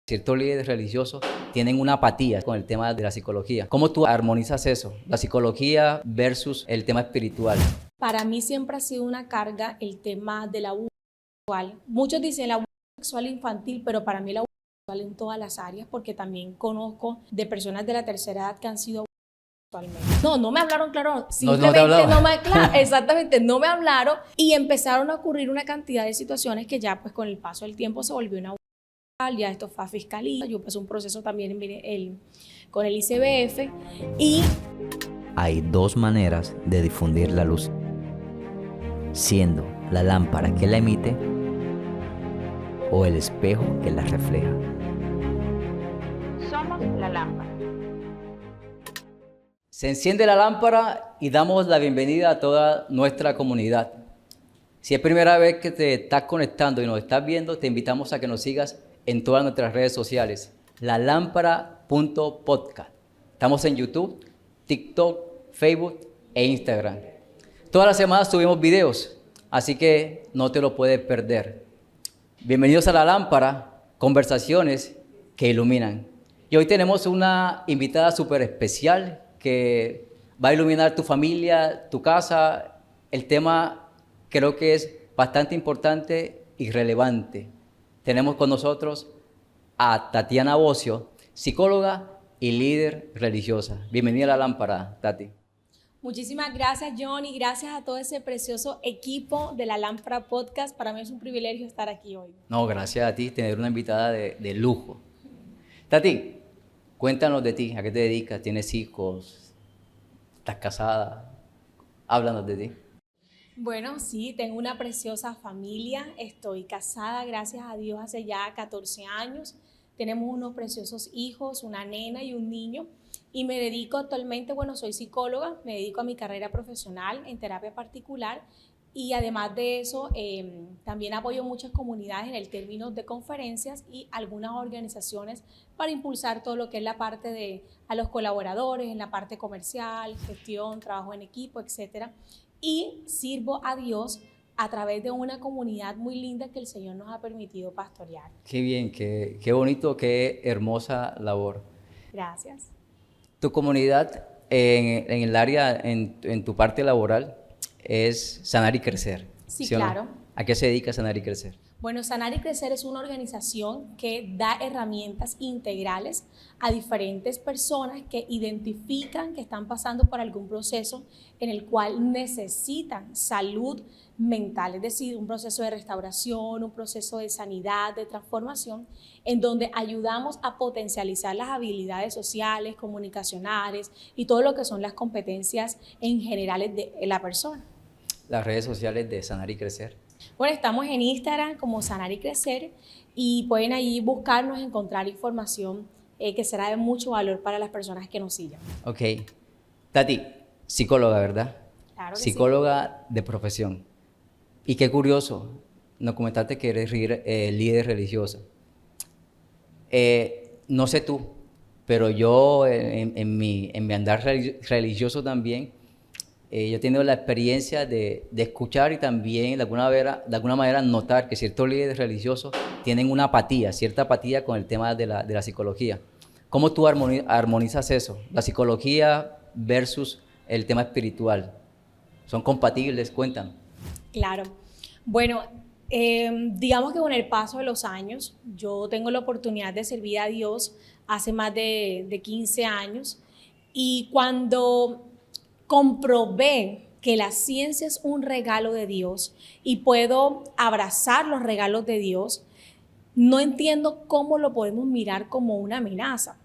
Ciertos líderes religiosos tienen una apatía con el tema de la psicología. ¿Cómo tú armonizas eso? La psicología versus el tema espiritual. Para mí siempre ha sido una carga el tema del abuso sexual. Muchos dicen el abuso sexual infantil, pero para mí el abuso sexual en todas las áreas, porque también conozco de personas de la tercera edad que han sido abusadas sexualmente. No me hablaron, claro, simplemente exactamente, no me hablaron y empezaron a ocurrir una cantidad de situaciones que ya pues con el paso del tiempo se volvió una ya esto fue a fiscalía, yo pasé un proceso también con el ICBF y... Hay dos maneras de difundir la luz, siendo la lámpara que la emite o el espejo que la refleja. Somos la lámpara. Se enciende la lámpara y damos la bienvenida a toda nuestra comunidad. Si es primera vez que te estás conectando y nos estás viendo, te invitamos a que nos sigas en todas nuestras redes sociales, lalámpara.podcast. Estamos en YouTube, TikTok, Facebook e Instagram. Todas las semanas subimos videos, así que no te lo puedes perder. Bienvenidos a La Lámpara, conversaciones que iluminan. Y hoy tenemos una invitada súper especial que va a iluminar tu familia, tu casa. El tema creo que es bastante importante y relevante. Tenemos con nosotros a Tatiana Bocio, psicóloga y líder religiosa. Bienvenida a La Lámpara, Tati. Muchísimas gracias, John, y gracias a todo ese precioso equipo de La Lámpara Podcast. Para mí es un privilegio estar aquí hoy. No, gracias a ti, tener una invitada de lujo. Tati, cuéntanos de ti, ¿a qué te dedicas? ¿Tienes hijos? ¿Estás casada? Háblanos de ti. Bueno, sí, tengo una preciosa familia, estoy casada, gracias a Dios, hace ya 14 años. Tenemos unos preciosos hijos, una nena y un niño. Y me dedico actualmente, soy psicóloga, me dedico a mi carrera profesional en terapia particular y además de eso también apoyo muchas comunidades en el término de conferencias y algunas organizaciones para impulsar todo lo que es la parte a los colaboradores, en la parte comercial, gestión, trabajo en equipo, etcétera. Y sirvo a Dios a través de una comunidad muy linda que el Señor nos ha permitido pastorear. Qué bien, qué bonito, qué hermosa labor. Gracias. Tu comunidad en el área, en tu parte laboral, es Sanar y Crecer. Sí, claro. ¿A qué se dedica Sanar y Crecer? Bueno, Sanar y Crecer es una organización que da herramientas integrales a diferentes personas que identifican que están pasando por algún proceso en el cual necesitan salud mental, es decir, un proceso de restauración, un proceso de sanidad, de transformación, en donde ayudamos a potencializar las habilidades sociales, comunicacionales y todo lo que son las competencias en generales de la persona. Las redes sociales de Sanar y Crecer. Bueno, estamos en Instagram como Sanar y Crecer y pueden ahí buscarnos, encontrar información que será de mucho valor para las personas que nos sigan. Ok. Tati, psicóloga, ¿verdad? Claro que psicóloga de profesión. Y qué curioso, nos comentaste que eres líder religiosa. No sé tú, pero yo en mi andar religioso también, yo he tenido la experiencia de escuchar y también de alguna manera notar que ciertos líderes religiosos tienen una apatía, cierta apatía con el tema de la psicología. ¿Cómo tú armonizas eso? La psicología versus el tema espiritual. ¿Son compatibles? Cuéntame. Claro. Bueno, digamos que con el paso de los años, yo tengo la oportunidad de servir a Dios hace más de 15 años y cuando comprobé que la ciencia es un regalo de Dios y puedo abrazar los regalos de Dios, no entiendo cómo lo podemos mirar como una amenaza.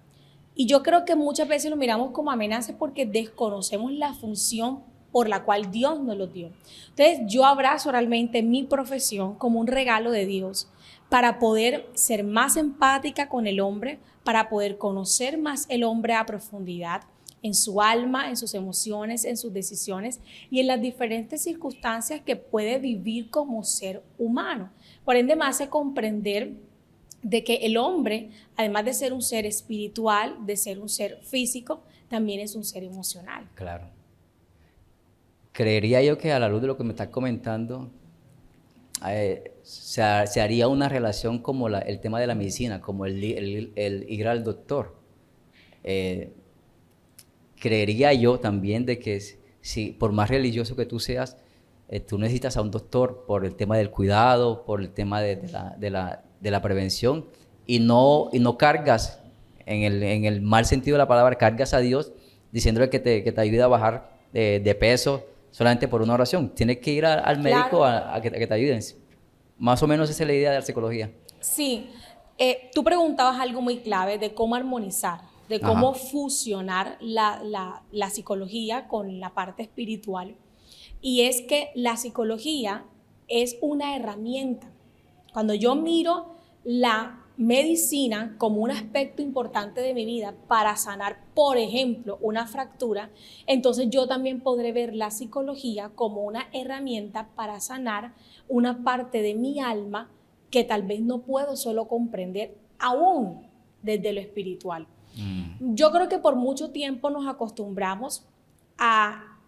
Y yo creo que muchas veces lo miramos como amenaza porque desconocemos la función por la cual Dios nos lo dio. Entonces, yo abrazo realmente mi profesión como un regalo de Dios para poder ser más empática con el hombre, para poder conocer más el hombre a profundidad, en su alma, en sus emociones, en sus decisiones y en las diferentes circunstancias que puede vivir como ser humano. Por ende, me hace comprender de que el hombre, además de ser un ser espiritual, de ser un ser físico, también es un ser emocional. Claro. Creería yo que a la luz de lo que me estás comentando, se haría una relación como el tema de la medicina, como el ir al doctor. Creería yo también de que si por más religioso que tú seas, tú necesitas a un doctor por el tema del cuidado, por el tema de la prevención, y no cargas, en el mal sentido de la palabra, cargas a Dios diciéndole que te ayude a bajar de peso solamente por una oración. Tienes que ir al médico Claro. a que te ayuden. Más o menos esa es la idea de la psicología. Sí, tú preguntabas algo muy clave de cómo armonizar, de cómo Ajá. fusionar la psicología con la parte espiritual. Y es que la psicología es una herramienta. Cuando yo miro la medicina como un aspecto importante de mi vida para sanar, por ejemplo, una fractura, entonces yo también podré ver la psicología como una herramienta para sanar una parte de mi alma que tal vez no puedo solo comprender aún desde lo espiritual. Yo creo que por mucho tiempo nos acostumbramos a,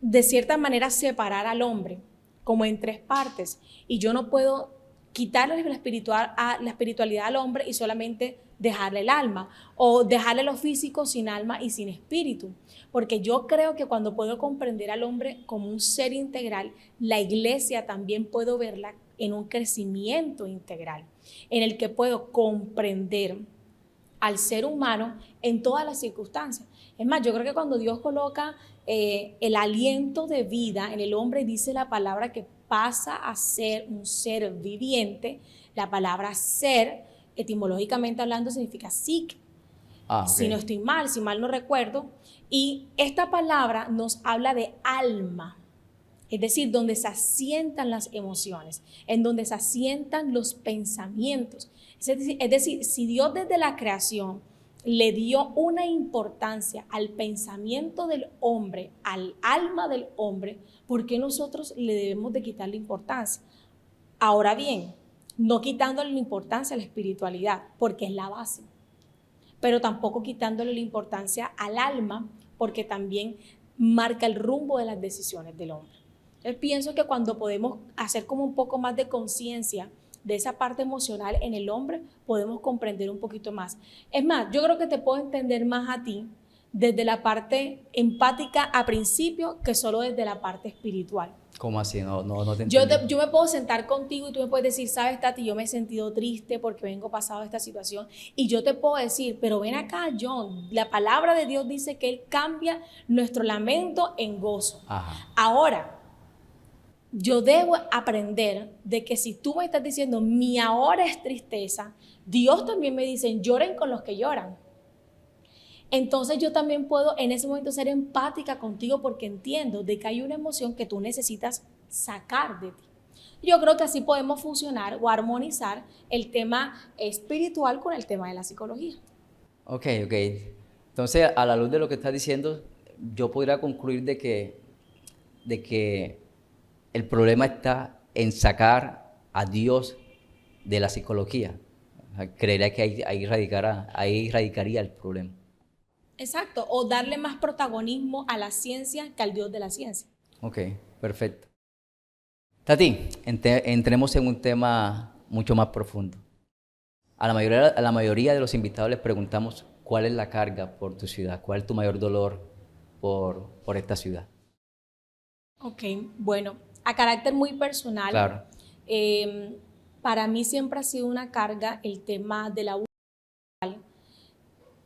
de cierta manera, separar al hombre como en tres partes, y yo no puedo quitarle la espiritualidad al hombre y solamente dejarle el alma, o dejarle lo físico sin alma y sin espíritu, porque yo creo que cuando puedo comprender al hombre como un ser integral, la iglesia también puedo verla en un crecimiento integral, en el que puedo comprender al ser humano en todas las circunstancias. Es más, yo creo que cuando Dios coloca el aliento de vida en el hombre, dice la palabra que pasa a ser un ser viviente. La palabra ser, etimológicamente hablando, significa psique. Si no estoy mal, si mal no recuerdo. Y esta palabra nos habla de alma, es decir, donde se asientan las emociones, en donde se asientan los pensamientos. Es decir, si Dios desde la creación le dio una importancia al pensamiento del hombre, al alma del hombre, ¿por qué nosotros le debemos de quitarle importancia? Ahora bien, no quitándole la importancia a la espiritualidad, porque es la base, pero tampoco quitándole la importancia al alma, porque también marca el rumbo de las decisiones del hombre. Entonces pienso que cuando podemos hacer como un poco más de conciencia de esa parte emocional en el hombre, podemos comprender un poquito más. Es más, yo creo que te puedo entender más a ti desde la parte empática a principio que solo desde la parte espiritual. ¿Cómo así? No te entiendo. Yo me puedo sentar contigo y tú me puedes decir, sabes, Tati, yo me he sentido triste porque vengo pasado esta situación, y yo te puedo decir, pero ven acá, John, la palabra de Dios dice que Él cambia nuestro lamento en gozo. Ajá. Ahora, yo debo aprender de que si tú me estás diciendo, mi ahora es tristeza, Dios también me dice, lloren con los que lloran. Entonces yo también puedo en ese momento ser empática contigo porque entiendo de que hay una emoción que tú necesitas sacar de ti. Yo creo que así podemos fusionar o armonizar el tema espiritual con el tema de la psicología. Ok. Entonces, a la luz de lo que estás diciendo, yo podría concluir de que el problema está en sacar a Dios de la psicología. O sea, creería que ahí radicaría el problema. Exacto, o darle más protagonismo a la ciencia que al Dios de la ciencia. Ok, perfecto. Tati, entremos en un tema mucho más profundo. A la mayoría de los invitados les preguntamos cuál es la carga por tu ciudad, cuál es tu mayor dolor por esta ciudad. Ok, bueno, a carácter muy personal, Claro. Para mí siempre ha sido una carga el tema del abuso infantil.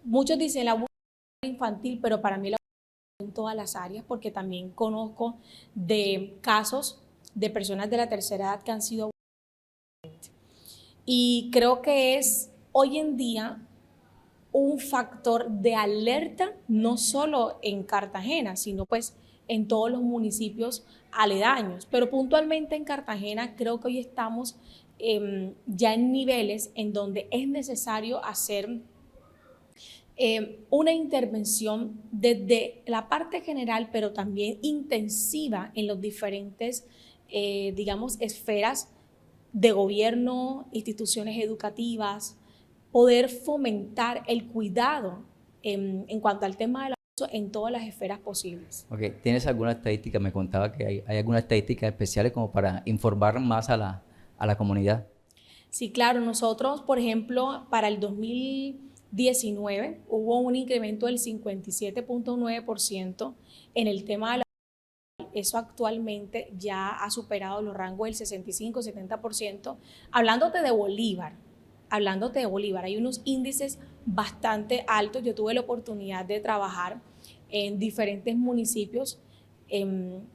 Muchos dicen el abuso infantil, pero para mí el abuso en todas las áreas, porque también conozco de casos de personas de la tercera edad que han sido abusadas. Y creo que es hoy en día un factor de alerta, no solo en Cartagena, sino pues en todos los municipios aledaños. Pero puntualmente en Cartagena creo que hoy estamos ya en niveles en donde es necesario hacer una intervención desde la parte general, pero también intensiva en los diferentes, digamos, esferas de gobierno, instituciones educativas, poder fomentar el cuidado en cuanto al tema del abuso en todas las esferas posibles. Ok, ¿tienes alguna estadística? Me contaba que hay algunas estadísticas especiales como para informar más a a la comunidad. Sí, claro, nosotros, por ejemplo, para el 2019 hubo un incremento del 57.9% en el tema de la... Eso actualmente ya ha superado los rangos del 65-70%. Hablándote de Bolívar, hay unos índices bastante altos. Yo tuve la oportunidad de trabajar en diferentes municipios en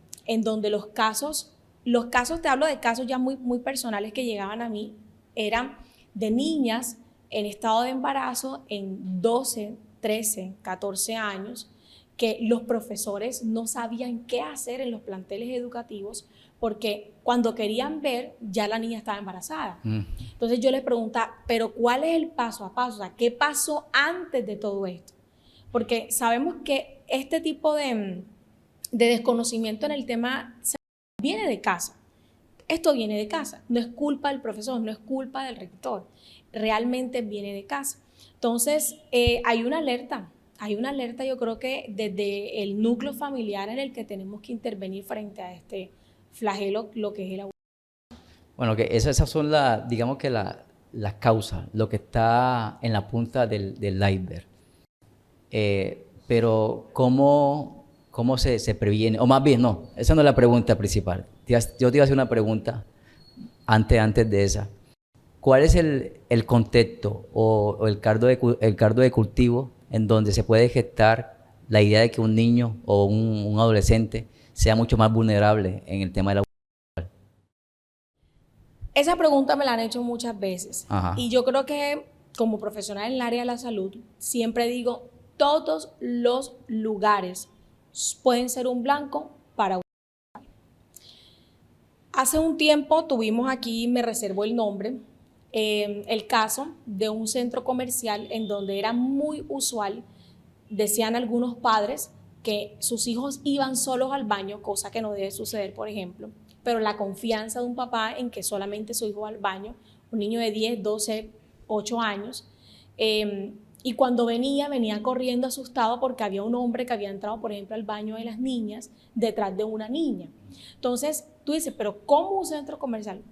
donde los casos, te hablo de casos ya muy personales que llegaban a mí, eran de niñas en estado de embarazo en 12, 13, 14 años, que los profesores no sabían qué hacer en los planteles educativos porque cuando querían ver ya la niña estaba embarazada. Entonces yo les preguntaba, pero ¿cuál es el paso a paso? O sea, ¿qué pasó antes de todo esto? Porque sabemos que este tipo de desconocimiento en el tema viene de casa. Esto viene de casa, no es culpa del profesor, no es culpa del rector, realmente viene de casa. Entonces, hay una alerta, yo creo que desde el núcleo familiar en el que tenemos que intervenir frente a este flagelo, lo que es el abuso. Bueno, que esas son digamos que las causas, lo que está en la punta del iceberg. Pero ¿cómo se previene? O más bien, no, esa no es la pregunta principal. Yo te iba a hacer una pregunta antes de esa. ¿Cuál es el contexto o el caldo de cultivo en donde se puede gestar la idea de que un niño o un adolescente sea mucho más vulnerable en el tema de la... Esa pregunta me la han hecho muchas veces. Ajá. Y yo creo que como profesional en el área de la salud, siempre digo, todos los lugares pueden ser un blanco para... Hace un tiempo tuvimos aquí, me reservo el nombre, el caso de un centro comercial en donde era muy usual, decían algunos padres, que sus hijos iban solos al baño, cosa que no debe suceder, por ejemplo, pero la confianza de un papá en que solamente su hijo va al baño, un niño de 10, 12, 8 años, y cuando venía corriendo asustado porque había un hombre que había entrado, por ejemplo, al baño de las niñas detrás de una niña. Entonces, tú dices, pero ¿cómo un centro comercial?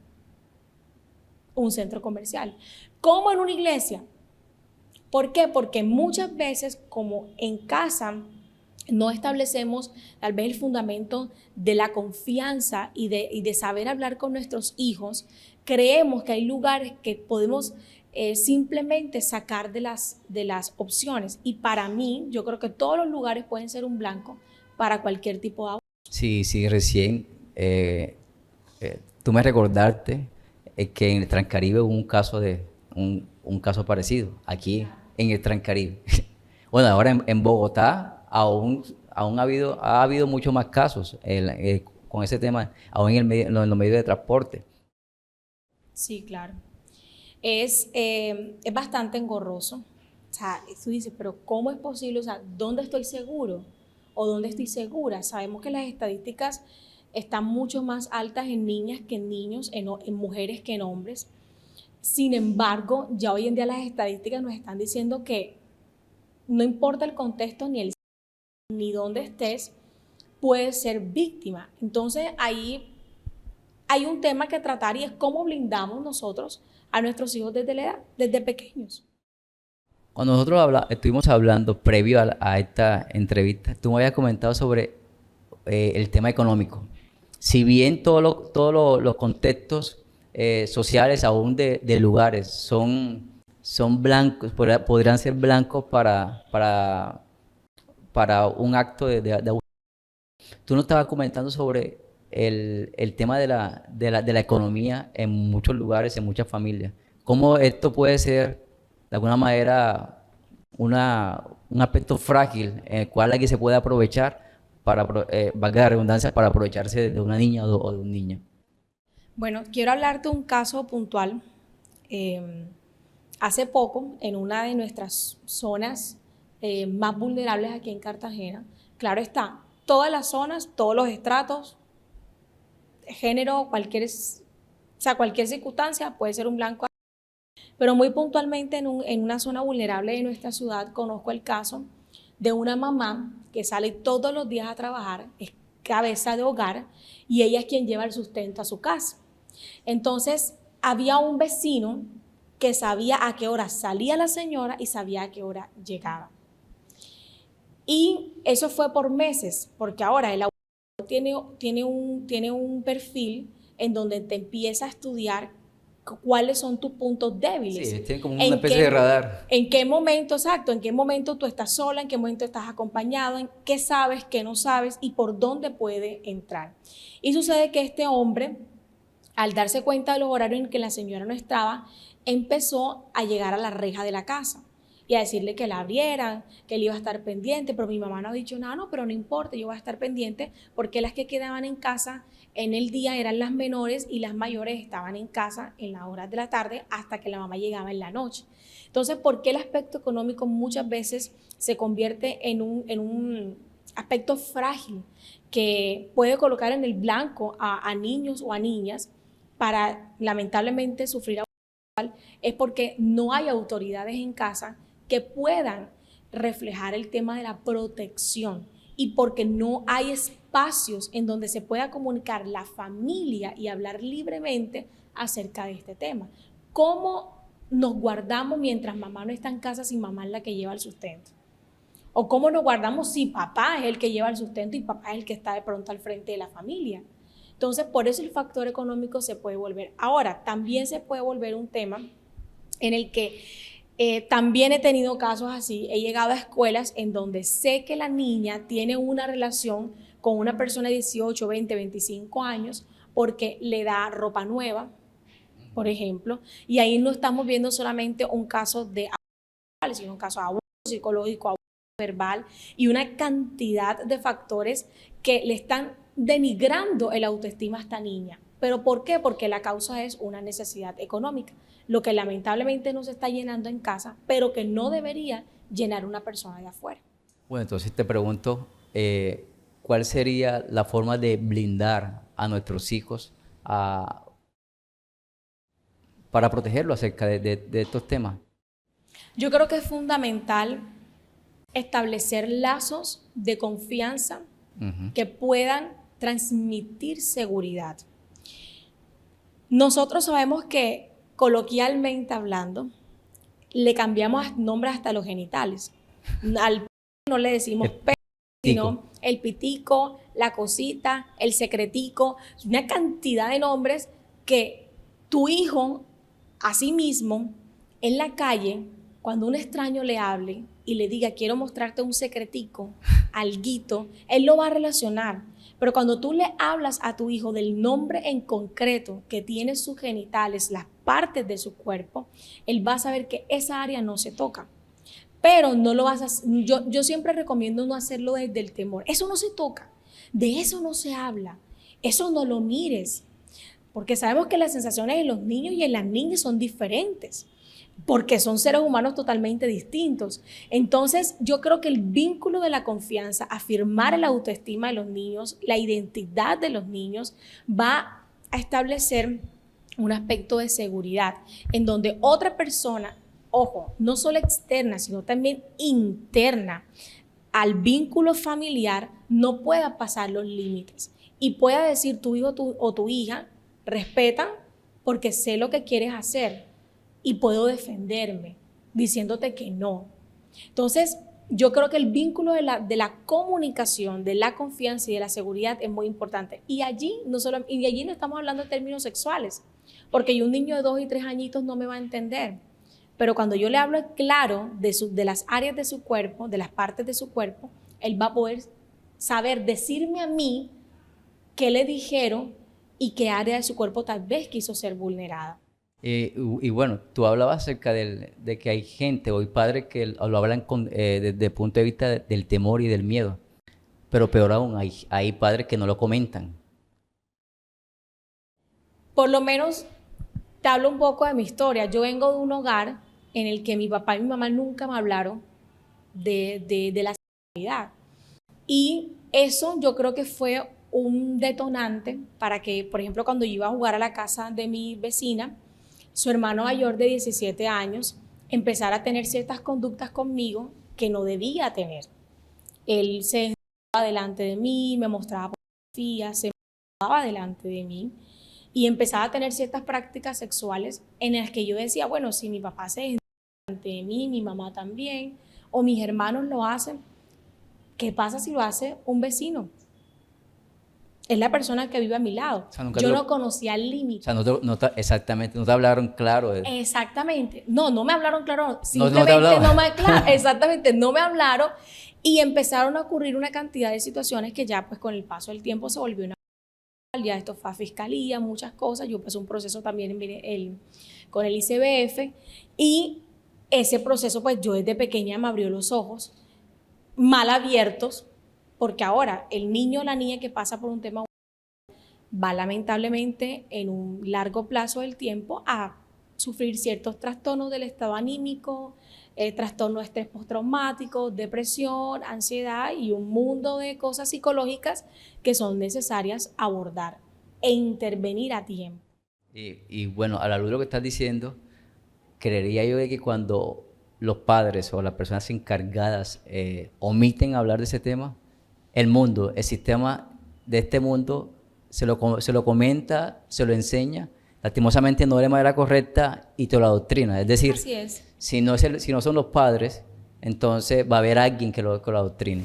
Un centro comercial. ¿Cómo en una iglesia? ¿Por qué? Porque muchas veces, como en casa, no establecemos tal vez el fundamento de la confianza y de saber hablar con nuestros hijos, creemos que hay lugares que podemos simplemente sacar de las opciones. Y para mí, yo creo que todos los lugares pueden ser un blanco para cualquier tipo de abuso. Sí, recién tú me recordaste que en el Transcaribe hubo un caso un caso parecido, aquí en el Transcaribe. Bueno, ahora en Bogotá aún ha habido muchos más casos con ese tema, aún en los medios de transporte. Sí, claro. Es bastante engorroso. O sea, tú dices, pero ¿cómo es posible? O sea, ¿dónde estoy seguro? ¿O dónde estoy segura? Sabemos que las estadísticas están mucho más altas en niñas que en niños, en mujeres que en hombres. Sin embargo, ya hoy en día las estadísticas nos están diciendo que no importa el contexto ni dónde estés, puedes ser víctima. Entonces, ahí hay un tema que tratar y es cómo blindamos nosotros a nuestros hijos desde pequeños. Cuando nosotros estuvimos hablando previo a esta entrevista, tú me habías comentado sobre el tema económico. Si bien todos los contextos sociales aún de lugares son blancos, podrían ser blancos para un acto de abuso. Tú nos estabas comentando sobre el tema de la economía en muchos lugares, en muchas familias. ¿Cómo esto puede ser, de alguna manera, un aspecto frágil en el cual alguien se puede aprovechar, valga la redundancia, para aprovecharse de una niña o de un niño? Bueno, quiero hablarte de un caso puntual. Hace poco, en una de nuestras zonas más vulnerables aquí en Cartagena, claro está, todas las zonas, todos los estratos, género, cualquier circunstancia puede ser un blanco. Pero muy puntualmente en una zona vulnerable de nuestra ciudad conozco el caso de una mamá que sale todos los días a trabajar, es cabeza de hogar y ella es quien lleva el sustento a su casa. Entonces, había un vecino que sabía a qué hora salía la señora y sabía a qué hora llegaba. Y eso fue por meses, porque ahora el abogado tiene un perfil en donde te empieza a estudiar cuáles son tus puntos débiles. Sí, tiene como una especie de radar. En qué momento, exacto, en qué momento tú estás sola, en qué momento estás acompañado, en qué sabes, qué no sabes y por dónde puede entrar. Y sucede que este hombre, al darse cuenta de los horarios en que la señora no estaba, empezó a llegar a la reja de la casa y a decirle que la abrieran, que él iba a estar pendiente, pero mi mamá no ha dicho nada, no, pero no importa, yo voy a estar pendiente, porque las que quedaban en casa en el día eran las menores y las mayores estaban en casa en las horas de la tarde hasta que la mamá llegaba en la noche. Entonces, ¿por qué el aspecto económico muchas veces se convierte en un aspecto frágil que puede colocar en el blanco a niños o a niñas para lamentablemente sufrir abuso? Es porque no hay autoridades en casa que puedan reflejar el tema de la protección y porque no hay espacios en donde se pueda comunicar la familia y hablar libremente acerca de este tema. ¿Cómo nos guardamos mientras mamá no está en casa si mamá es la que lleva el sustento? ¿O cómo nos guardamos si papá es el que lleva el sustento y papá es el que está de pronto al frente de la familia? Entonces, por eso el factor económico se puede volver. Ahora, también se puede volver un tema en el que también he tenido casos así. He llegado a escuelas en donde sé que la niña tiene una relación con una persona de 18, 20, 25 años porque le da ropa nueva, por ejemplo, y ahí no estamos viendo solamente un caso de abuso, sino un caso de abuso psicológico, abuso verbal y una cantidad de factores que le están denigrando el autoestima a esta niña. ¿Pero por qué? Porque la causa es una necesidad económica, lo que lamentablemente no se está llenando en casa, pero que no debería llenar una persona de afuera. Bueno, entonces te pregunto, ¿cuál sería la forma de blindar a nuestros hijos para protegerlos acerca de estos temas? Yo creo que es fundamental establecer lazos de confianza que puedan transmitir seguridad. Nosotros sabemos que, coloquialmente hablando, le cambiamos nombres hasta los genitales. Al no le decimos pene, sino el pitico, la cosita, el secretico, una cantidad de nombres que tu hijo, a sí mismo, en la calle, cuando un extraño le hable y le diga, quiero mostrarte un secretico, alguito, él lo va a relacionar. Pero cuando tú le hablas a tu hijo del nombre en concreto que tiene sus genitales, las partes de su cuerpo, él va a saber que esa área no se toca. Pero no lo vas a, yo siempre recomiendo no hacerlo desde el temor. Eso no se toca, de eso no se habla, eso no lo mires. Porque sabemos que las sensaciones en los niños y en las niñas son diferentes, porque son seres humanos totalmente distintos. Entonces, yo creo que el vínculo de la confianza, afirmar la autoestima de los niños, la identidad de los niños, va a establecer un aspecto de seguridad en donde otra persona, ojo, no solo externa, sino también interna al vínculo familiar, no pueda pasar los límites y pueda decir tu hijo o tu hija, respeta porque sé lo que quieres hacer y puedo defenderme diciéndote que no. Entonces, yo creo que el vínculo de la comunicación, de la confianza y de la seguridad es muy importante. Y allí no estamos hablando de términos sexuales, porque un niño de 2 y 3 añitos no me va a entender. Pero cuando yo le hablo claro de las áreas de su cuerpo, de las partes de su cuerpo, él va a poder saber decirme a mí qué le dijeron y qué área de su cuerpo tal vez quiso ser vulnerada. Y bueno, tú hablabas acerca de que hay gente o hay padres que lo hablan desde el punto de vista del temor y del miedo, pero peor aún, hay padres que no lo comentan. Por lo menos te hablo un poco de mi historia. Yo vengo de un hogar en el que mi papá y mi mamá nunca me hablaron de la sexualidad. Y eso yo creo que fue un detonante para que, por ejemplo, cuando yo iba a jugar a la casa de mi vecina, su hermano mayor de 17 años empezara a tener ciertas conductas conmigo que no debía tener. Él se desnudaba delante de mí, me mostraba fotografías, se mostraba delante de mí. y empezaba a tener ciertas prácticas sexuales en las que yo decía, bueno, si mi papá se desnuda delante de mí, mi mamá también, o mis hermanos lo hacen, ¿qué pasa si lo hace un vecino? Es la persona que vive a mi lado. O sea, nunca yo te lo- no conocía el límite. O sea, exactamente, no te hablaron claro de... Exactamente. No me hablaron claro. No te Simplemente hablaban. claro, exactamente, no me hablaron y empezaron a ocurrir una cantidad de situaciones que ya pues con el paso del tiempo se volvió una... Ya esto fue a fiscalía, muchas cosas. Yo pasé un proceso también con el ICBF y ese proceso pues yo desde pequeña me abrió los ojos mal abiertos, porque ahora el niño o la niña que pasa por un tema va lamentablemente en un largo plazo del tiempo a sufrir ciertos trastornos del estado anímico, trastornos de estrés postraumático, depresión, ansiedad y un mundo de cosas psicológicas que son necesarias abordar e intervenir a tiempo. Y bueno, a la luz de lo que estás diciendo, creería yo de que cuando los padres o las personas encargadas omiten hablar de ese tema, el sistema de este mundo se lo comenta, se lo enseña, lastimosamente no de manera correcta y te lo adoctrina. Es decir, Así es. si no son los padres, entonces va a haber alguien que lo adoctrine.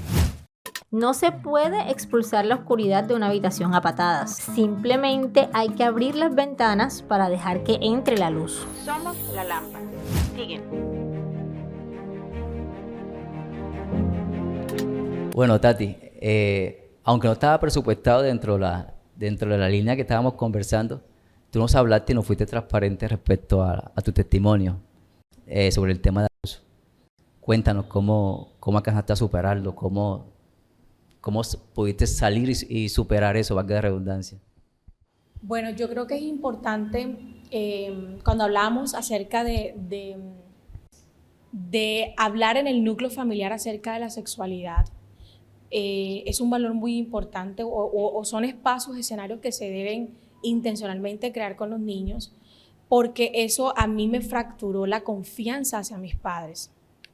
No se puede expulsar la oscuridad de una habitación a patadas. Simplemente hay que abrir las ventanas para dejar que entre la luz. Somos la lámpara. Síguenos. Bueno, Tati, aunque no estaba presupuestado dentro de la línea que estábamos conversando, tú nos hablaste y nos fuiste transparente respecto a tu testimonio sobre el tema de abuso. Cuéntanos cómo alcanzaste a superarlo, cómo pudiste salir y superar eso, valga la redundancia. Bueno, yo creo que es importante cuando hablamos acerca de hablar en el núcleo familiar acerca de la sexualidad. Es un valor muy importante o son espacios, escenarios que se deben intencionalmente crear con los niños, porque eso a mí me fracturó la confianza hacia mis padres,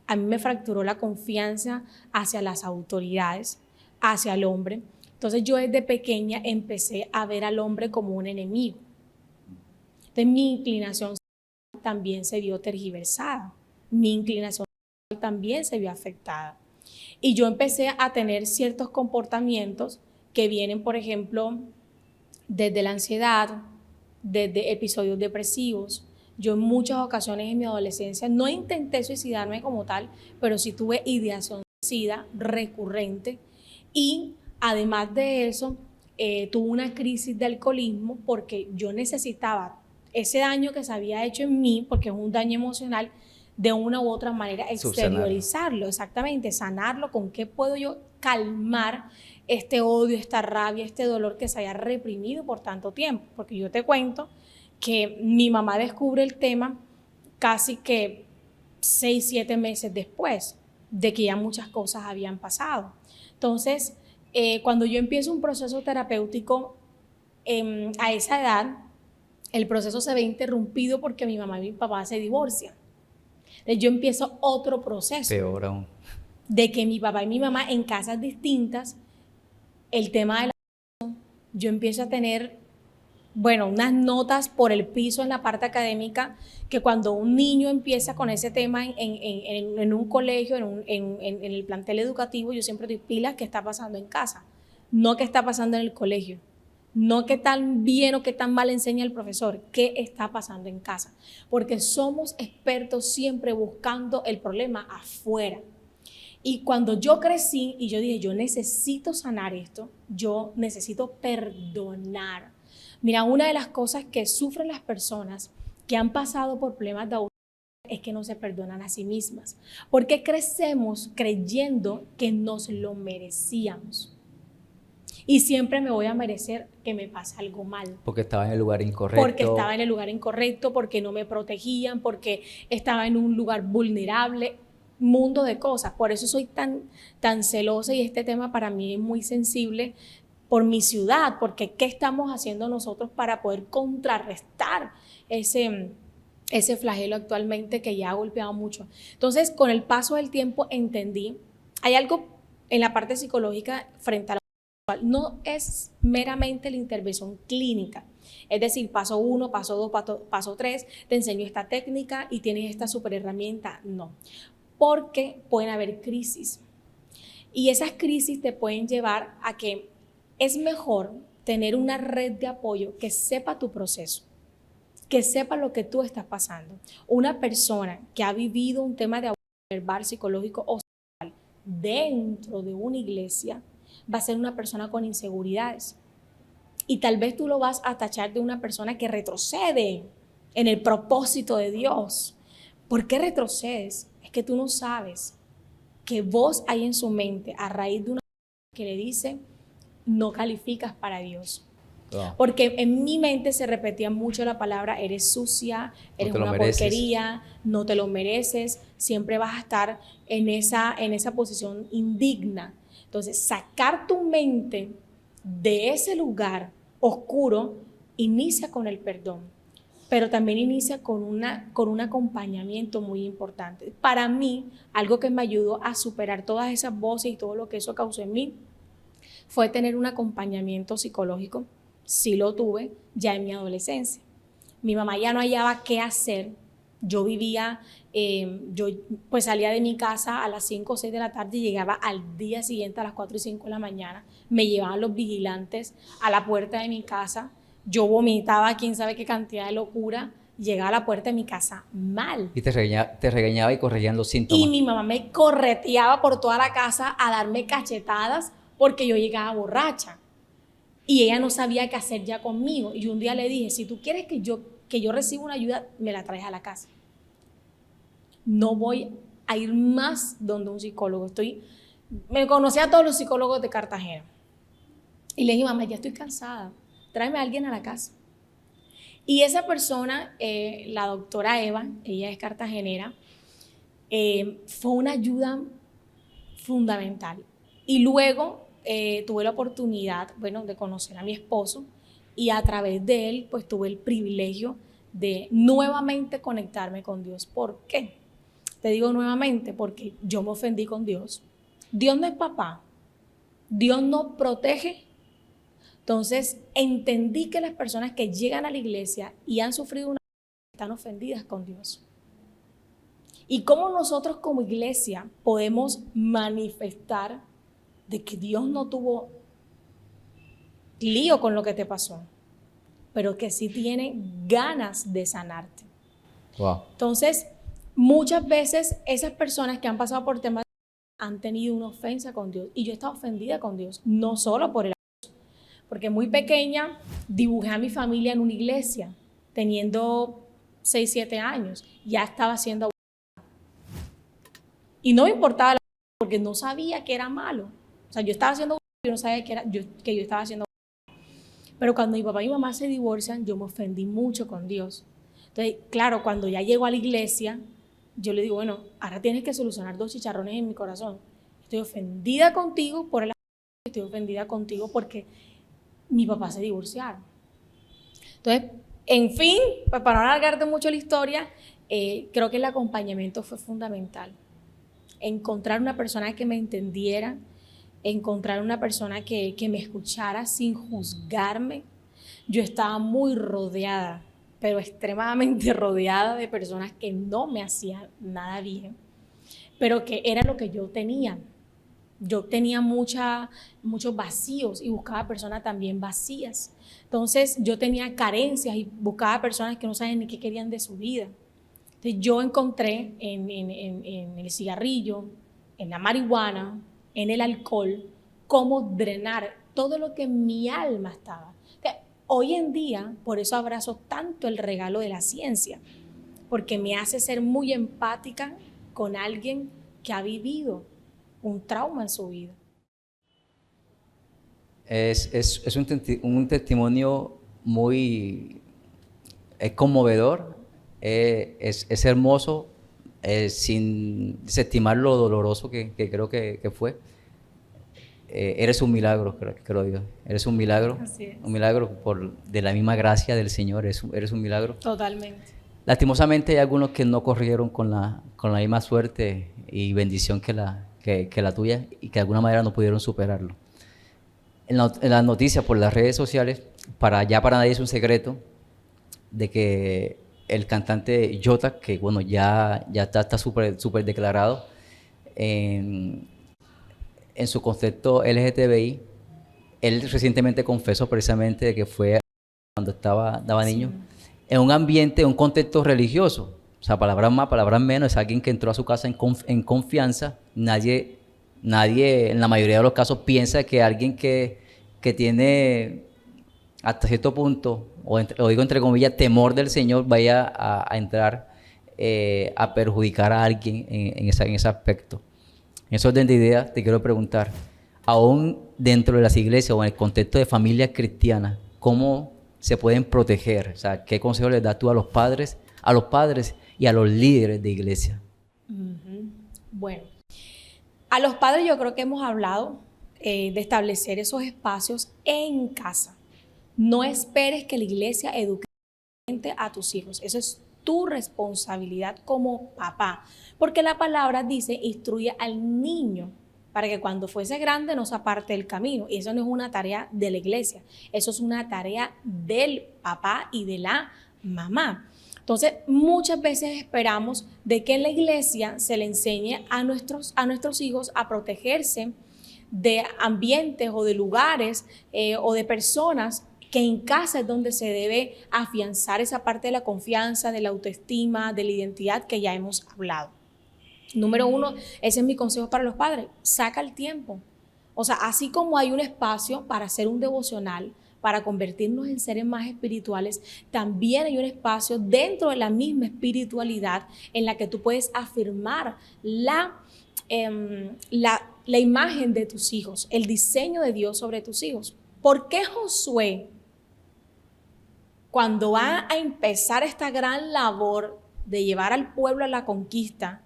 a mí me fracturó la confianza hacia las autoridades, hacia el hombre. Entonces yo desde pequeña empecé a ver al hombre como un enemigo. Entonces mi inclinación también se vio tergiversada, mi inclinación también se vio afectada. Y yo empecé a tener ciertos comportamientos que vienen, por ejemplo, desde la ansiedad, desde episodios depresivos. Yo en muchas ocasiones en mi adolescencia no intenté suicidarme como tal, pero sí tuve ideación suicida recurrente y además de eso tuve una crisis de alcoholismo porque yo necesitaba ese daño que se había hecho en mí, porque es un daño emocional, de una u otra manera exteriorizarlo, exactamente, sanarlo, con qué puedo yo calmar este odio, esta rabia, este dolor que se haya reprimido por tanto tiempo, porque yo te cuento que mi mamá descubre el tema casi que 6, 7 meses después de que ya muchas cosas habían pasado. Entonces, cuando yo empiezo un proceso terapéutico a esa edad, el proceso se ve interrumpido porque mi mamá y mi papá se divorcian. Entonces yo empiezo otro proceso. Peor aún. De que mi papá y mi mamá en casas distintas, el tema de la... Yo empiezo a tener, bueno, unas notas por el piso en la parte académica, que cuando un niño empieza con ese tema en un colegio, en el plantel educativo, yo siempre doy pilas qué está pasando en casa, no qué está pasando en el colegio. No qué tan bien o qué tan mal enseña el profesor, qué está pasando en casa. Porque somos expertos siempre buscando el problema afuera. Y cuando yo crecí y yo dije, yo necesito sanar esto, yo necesito perdonar. Mira, una de las cosas que sufren las personas que han pasado por problemas de abuso es que no se perdonan a sí mismas. Porque crecemos creyendo que nos lo merecíamos. Y siempre me voy a merecer que me pase algo mal. Porque estaba en el lugar incorrecto. Porque estaba en el lugar incorrecto, porque no me protegían, porque estaba en un lugar vulnerable, mundo de cosas. Por eso soy tan celosa y este tema para mí es muy sensible por mi ciudad, porque ¿qué estamos haciendo nosotros para poder contrarrestar ese flagelo actualmente que ya ha golpeado mucho? Entonces, con el paso del tiempo entendí, hay algo en la parte psicológica frente a la no es meramente la intervención clínica, Es decir, paso 1, paso 2, paso 3, te enseño esta técnica y tienes esta super herramienta. No, porque pueden haber crisis. Y esas crisis te pueden llevar a que es mejor tener una red de apoyo que sepa tu proceso, que sepa lo que tú estás pasando. Una persona que ha vivido un tema de abuso verbal, psicológico o sexual dentro de una iglesia va a ser una persona con inseguridades. Y tal vez tú lo vas a tachar de una persona que retrocede en el propósito de Dios. ¿Por qué retrocedes? Es que tú no sabes que vos hay en su mente a raíz de una que le dice no calificas para Dios. Wow. Porque en mi mente se repetía mucho la palabra eres sucia, eres una porquería, no te lo mereces, siempre vas a estar en esa posición indigna. Entonces, sacar tu mente de ese lugar oscuro inicia con el perdón, pero también inicia con un acompañamiento muy importante. Para mí, algo que me ayudó a superar todas esas voces y todo lo que eso causó en mí fue tener un acompañamiento psicológico. Sí lo tuve ya en mi adolescencia. Mi mamá ya no hallaba qué hacer. Yo vivía, yo pues salía de mi casa a las 5 o 6 de la tarde y llegaba al día siguiente a las 4 y 5 de la mañana. Me llevaban los vigilantes a la puerta de mi casa. Yo vomitaba, quién sabe qué cantidad de locura. Llegaba a la puerta de mi casa mal. Y te regañaba y corregían los síntomas. Y mi mamá me correteaba por toda la casa a darme cachetadas porque yo llegaba borracha. Y ella no sabía qué hacer ya conmigo. Y un día le dije, si tú quieres que yo reciba una ayuda, me la traes a la casa. No voy a ir más donde un psicólogo. Me conocía a todos los psicólogos de Cartagena. Y le dije, mamá, ya estoy cansada. Tráeme a alguien a la casa. Y esa persona, la doctora Eva, ella es cartagenera, fue una ayuda fundamental. Y luego tuve la oportunidad, de conocer a mi esposo y a través de él, pues tuve el privilegio de nuevamente conectarme con Dios. ¿Por qué? Te digo nuevamente porque yo me ofendí con Dios. Dios no es papá. Dios no protege. Entonces entendí que las personas que llegan a la iglesia y han sufrido una están ofendidas con Dios. Y cómo nosotros como iglesia podemos manifestar de que Dios no tuvo lío con lo que te pasó, pero que sí tiene ganas de sanarte. Wow. Entonces, muchas veces esas personas que han pasado por temas han tenido una ofensa con Dios y yo he estado ofendida con Dios, no solo por el abuso, porque muy pequeña dibujé a mi familia en una iglesia, teniendo 6, 7 años, ya estaba siendo abusada. Y no me importaba porque no sabía que era malo. O sea, yo estaba haciendo, yo no sabía que yo estaba haciendo. Pero cuando mi papá y mi mamá se divorcian, yo me ofendí mucho con Dios. Entonces, claro, cuando ya llego a la iglesia, yo le digo, bueno, ahora tienes que solucionar 2 chicharrones en mi corazón. Estoy ofendida contigo por el abuso, estoy ofendida contigo porque mi papá se divorciaron. Entonces, en fin, pues para no alargarte mucho la historia, creo que el acompañamiento fue fundamental. Encontrar una persona que me entendiera, encontrar una persona que me escuchara sin juzgarme. Yo estaba muy rodeada, pero extremadamente rodeada de personas que no me hacían nada bien, pero que era lo que yo tenía. Yo tenía muchos vacíos y buscaba personas también vacías. Entonces yo tenía carencias y buscaba personas que no saben ni qué querían de su vida. Entonces yo encontré en el cigarrillo, en la marihuana, en el alcohol, cómo drenar todo lo que en mi alma estaba. Hoy en día, por eso abrazo tanto el regalo de la ciencia, porque me hace ser muy empática con alguien que ha vivido un trauma en su vida. Es un testimonio muy conmovedor, es hermoso, sin desestimar lo doloroso que creo que fue. Eres un milagro, creo Dios. Eres un milagro. Así es. Un milagro de la misma gracia del Señor. Eres un milagro. Totalmente. Lastimosamente hay algunos que no corrieron con la misma suerte y bendición que la tuya y que de alguna manera no pudieron superarlo. En las noticias por las redes sociales para nadie es un secreto de que el cantante Jota, que bueno, ya está súper declarado en su concepto LGTBI, él recientemente confesó precisamente de que fue cuando daba niño, en un ambiente, un contexto religioso. O sea, palabras más, palabras menos, es alguien que entró a su casa en confianza. Nadie, en la mayoría de los casos, piensa que alguien que tiene hasta cierto punto, o digo entre comillas, temor del Señor, vaya a entrar a perjudicar a alguien en ese aspecto. En ese orden de ideas, te quiero preguntar, aún dentro de las iglesias o en el contexto de familias cristianas, ¿cómo se pueden proteger? O sea, ¿qué consejo les das tú a los padres y a los líderes de iglesia? Bueno, a los padres yo creo que hemos hablado de establecer esos espacios en casa. No esperes que la iglesia eduque a tus hijos. Eso es tu responsabilidad como papá, porque la palabra dice, instruye al niño para que cuando fuese grande no se aparte del camino. Y eso no es una tarea de la iglesia, eso es una tarea del papá y de la mamá. Entonces, muchas veces esperamos de que en la iglesia se le enseñe a nuestros hijos a protegerse de ambientes o de lugares o de personas, que en casa es donde se debe afianzar esa parte de la confianza, de la autoestima, de la identidad que ya hemos hablado. Número 1, ese es mi consejo para los padres, saca el tiempo. O sea, así como hay un espacio para hacer un devocional, para convertirnos en seres más espirituales, también hay un espacio dentro de la misma espiritualidad en la que tú puedes afirmar la imagen de tus hijos, el diseño de Dios sobre tus hijos. ¿Por qué Josué, cuando va a empezar esta gran labor de llevar al pueblo a la conquista,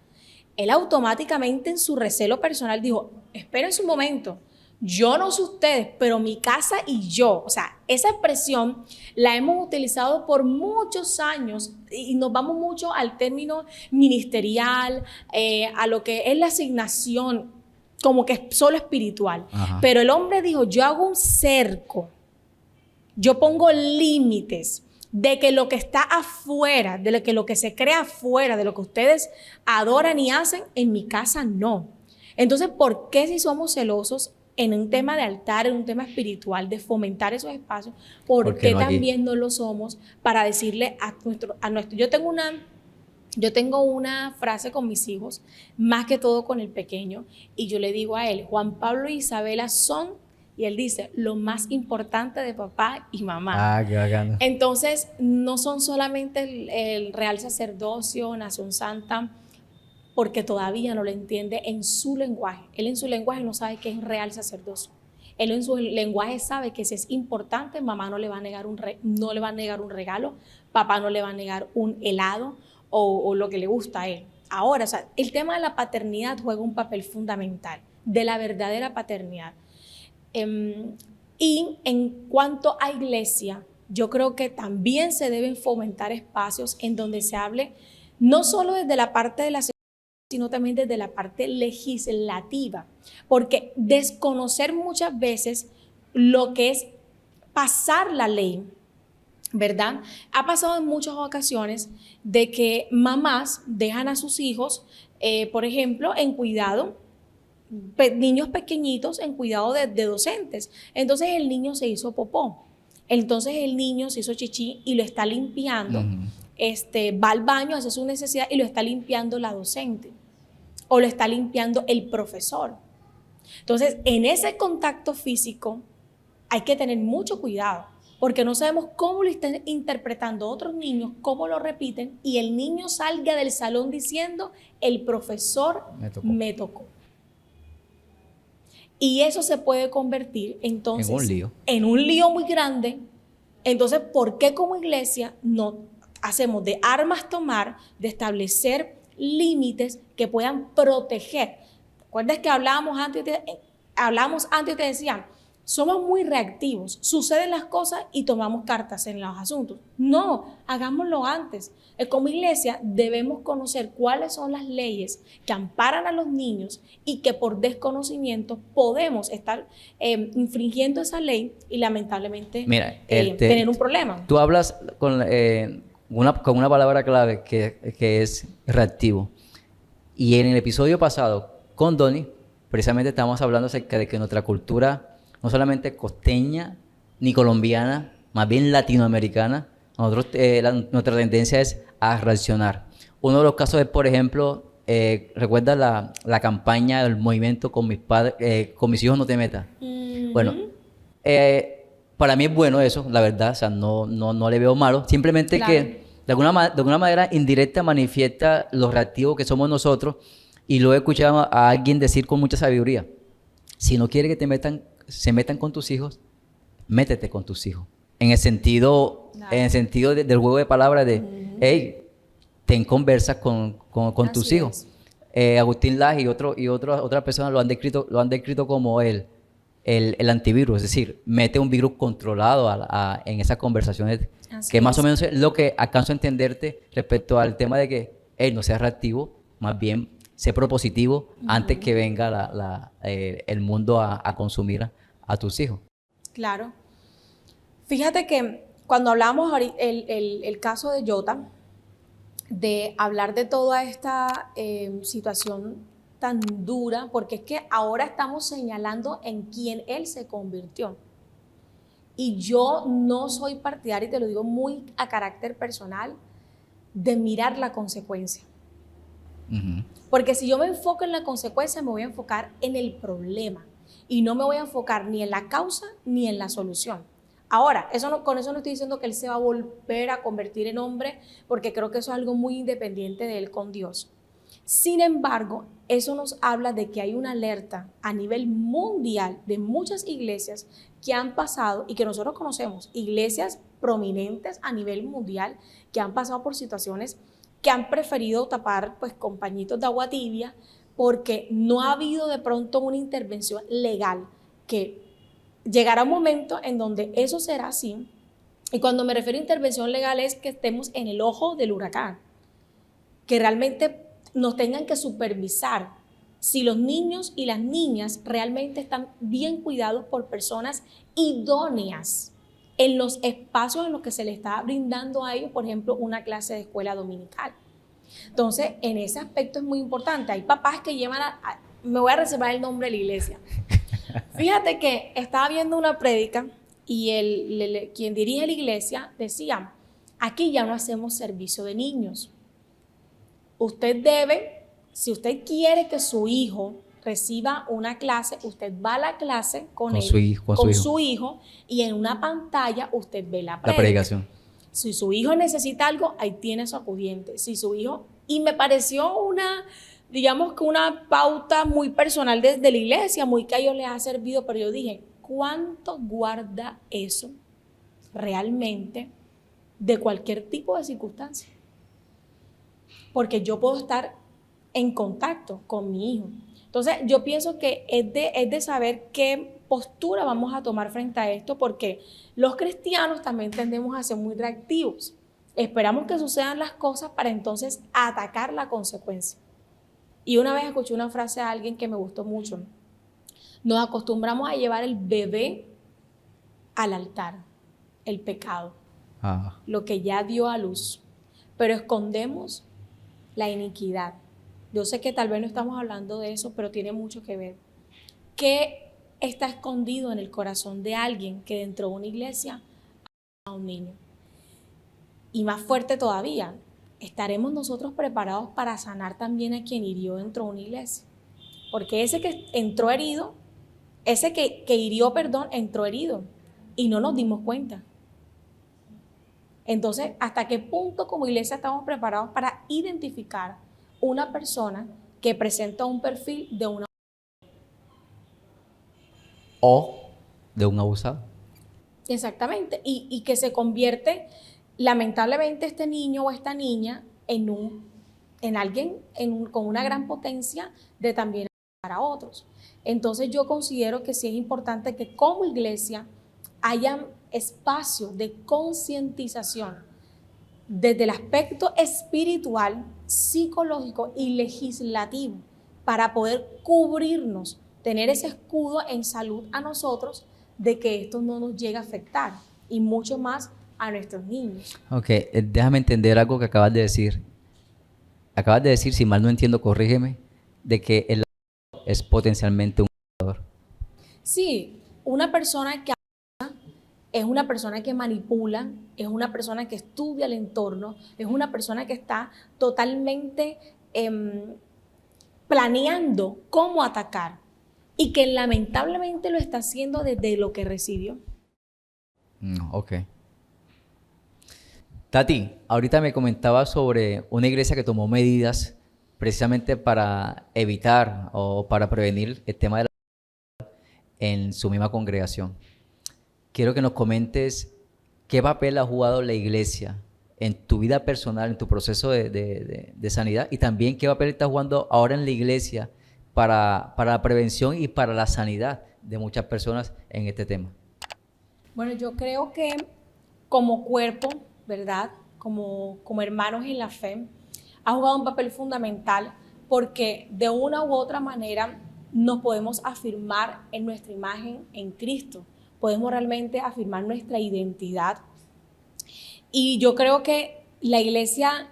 él automáticamente en su recelo personal dijo, esperen un momento, yo no sé ustedes, pero mi casa y yo? O sea, esa expresión la hemos utilizado por muchos años y nos vamos mucho al término ministerial, a lo que es la asignación, como que es solo espiritual. Ajá. Pero el hombre dijo, yo hago un cerco, yo pongo límites de que lo que está afuera, de lo que se crea afuera, de lo que ustedes adoran y hacen, en mi casa no. Entonces, ¿por qué si somos celosos en un tema de altar, en un tema espiritual, de fomentar esos espacios? ¿Por qué no también no lo somos para decirle a nuestro? Yo tengo una frase con mis hijos, más que todo con el pequeño, y yo le digo a él, Juan Pablo y Isabela son, y él dice, lo más importante de papá y mamá. Ah, qué bacano. Entonces, no son solamente el real sacerdocio, Nación Santa, porque todavía no lo entiende en su lenguaje. Él en su lenguaje no sabe qué es real sacerdocio. Él en su lenguaje sabe que si es importante, mamá no le va a negar un regalo, papá no le va a negar un helado, o lo que le gusta a él. Ahora, o sea, el tema de la paternidad juega un papel fundamental, de la verdadera paternidad. Y en cuanto a iglesia, yo creo que también se deben fomentar espacios en donde se hable no solo desde la parte de la seguridad, sino también desde la parte legislativa, porque desconocer muchas veces lo que es pasar la ley, ¿verdad? Ha pasado en muchas ocasiones de que mamás dejan a sus hijos, por ejemplo, en cuidado, niños pequeñitos en cuidado de docentes. Entonces el niño se hizo popó, entonces el niño se hizo chichi y lo está limpiando, va al baño, hace su necesidad y lo está limpiando la docente o lo está limpiando el profesor. Entonces en ese contacto físico hay que tener mucho cuidado, porque no sabemos cómo lo están interpretando otros niños, cómo lo repiten, y el niño salga del salón diciendo, el profesor me tocó. Y eso se puede convertir entonces en un lío muy grande. Entonces, ¿por qué como iglesia no hacemos de armas tomar, de establecer límites que puedan proteger? ¿Recuerdas que hablábamos antes y te decían, somos muy reactivos. Suceden las cosas y tomamos cartas en los asuntos. No, hagámoslo antes. Como iglesia debemos conocer cuáles son las leyes que amparan a los niños y que por desconocimiento podemos estar infringiendo esa ley y lamentablemente tener un problema. Tú hablas con una palabra clave que es reactivo. Y en el episodio pasado con Donny, precisamente estamos hablando acerca de que nuestra cultura, no solamente costeña ni colombiana, más bien latinoamericana, nuestra tendencia es a reaccionar. Uno de los casos es, por ejemplo, ¿recuerdas la campaña del movimiento con con mis hijos no te metas? Bueno, para mí es bueno eso, la verdad, o sea, no le veo malo, simplemente Claro. que de alguna manera indirecta manifiesta lo reactivo que somos nosotros, y lo he escuchado a alguien decir con mucha sabiduría: si no quieres que se metan con tus hijos, métete con tus hijos. En el sentido, Claro. del juego de palabras de, hey, ten conversas con tus Así hijos. es. Agustín Laje y otras personas lo han descrito como el antivirus, es decir, mete un virus controlado en esas conversaciones, Así que más es. o menos es lo que alcanzo a entenderte respecto al tema de que, hey, no seas reactivo, más bien sé propositivo antes que venga el mundo a consumir a tus hijos. Claro. Fíjate que cuando hablamos el caso de Jota, de hablar de toda esta situación tan dura, porque es que ahora estamos señalando en quién él se convirtió. Y yo no soy partidaria, y te lo digo muy a carácter personal, de mirar la consecuencia. Ujú. Porque si yo me enfoco en la consecuencia, me voy a enfocar en el problema y no me voy a enfocar ni en la causa ni en la solución. Ahora, con eso no estoy diciendo que él se va a volver a convertir en hombre, porque creo que eso es algo muy independiente de él con Dios. Sin embargo, eso nos habla de que hay una alerta a nivel mundial de muchas iglesias que han pasado y que nosotros conocemos, iglesias prominentes a nivel mundial que han pasado por situaciones que han preferido tapar pues con pañitos de agua tibia porque no ha habido de pronto una intervención legal, que llegará un momento en donde eso será así. Y cuando me refiero a intervención legal es que estemos en el ojo del huracán, que realmente nos tengan que supervisar si los niños y las niñas realmente están bien cuidados por personas idóneas en los espacios en los que se les está brindando a ellos, por ejemplo, una clase de escuela dominical. Entonces, en ese aspecto es muy importante. Hay papás que llevan me voy a reservar el nombre de la iglesia. Fíjate que estaba viendo una prédica y quien dirige la iglesia decía: aquí ya no hacemos servicio de niños. Usted debe, si usted quiere que su hijo reciba una clase, usted va a la clase con su hijo, y en una pantalla usted ve la predicación. Si su hijo necesita algo, ahí tiene su acudiente. Si su hijo, y me pareció digamos que una pauta muy personal desde la iglesia, muy que a ellos les ha servido, pero yo dije, ¿cuánto guarda eso realmente de cualquier tipo de circunstancia? Porque yo puedo estar en contacto con mi hijo. Entonces, yo pienso que es de saber qué postura vamos a tomar frente a esto, porque los cristianos también tendemos a ser muy reactivos. Esperamos que sucedan las cosas para entonces atacar la consecuencia. Y una vez escuché una frase de alguien que me gustó mucho. Nos acostumbramos a llevar el bebé al altar, el pecado, lo que ya dio a luz, pero escondemos la iniquidad. Yo sé que tal vez no estamos hablando de eso, pero tiene mucho que ver. ¿Qué está escondido en el corazón de alguien que dentro de una iglesia a un niño? Y más fuerte todavía, ¿estaremos nosotros preparados para sanar también a quien hirió dentro de una iglesia? Porque ese que entró herido, ese que hirió, entró herido y no nos dimos cuenta. Entonces, ¿hasta qué punto como iglesia estamos preparados para identificar una persona que presenta un perfil de una o de un abusado? Exactamente, y que se convierte lamentablemente este niño o esta niña en alguien con una gran potencia de también a otros. Entonces yo considero que sí es importante que como iglesia haya espacios de concientización desde el aspecto espiritual, psicológico y legislativo para poder cubrirnos, tener ese escudo en salud a nosotros de que esto no nos llegue a afectar y mucho más a nuestros niños. Ok, déjame entender algo que acabas de decir. Acabas de decir, si mal no entiendo, corrígeme, de que el es potencialmente un abusador. Sí, una persona que es una persona que manipula, es una persona que estudia el entorno, es una persona que está totalmente planeando cómo atacar y que lamentablemente lo está haciendo desde lo que recibió. Ok. Tati, ahorita me comentabas sobre una iglesia que tomó medidas precisamente para evitar o para prevenir el tema de la en su misma congregación. Quiero que nos comentes qué papel ha jugado la iglesia en tu vida personal, en tu proceso de sanidad, y también qué papel está jugando ahora en la iglesia para la prevención y para la sanidad de muchas personas en este tema. Bueno, yo creo que como cuerpo, ¿verdad? Como hermanos en la fe, ha jugado un papel fundamental porque de una u otra manera nos podemos afirmar en nuestra imagen en Cristo. Podemos realmente afirmar nuestra identidad. Y yo creo que la iglesia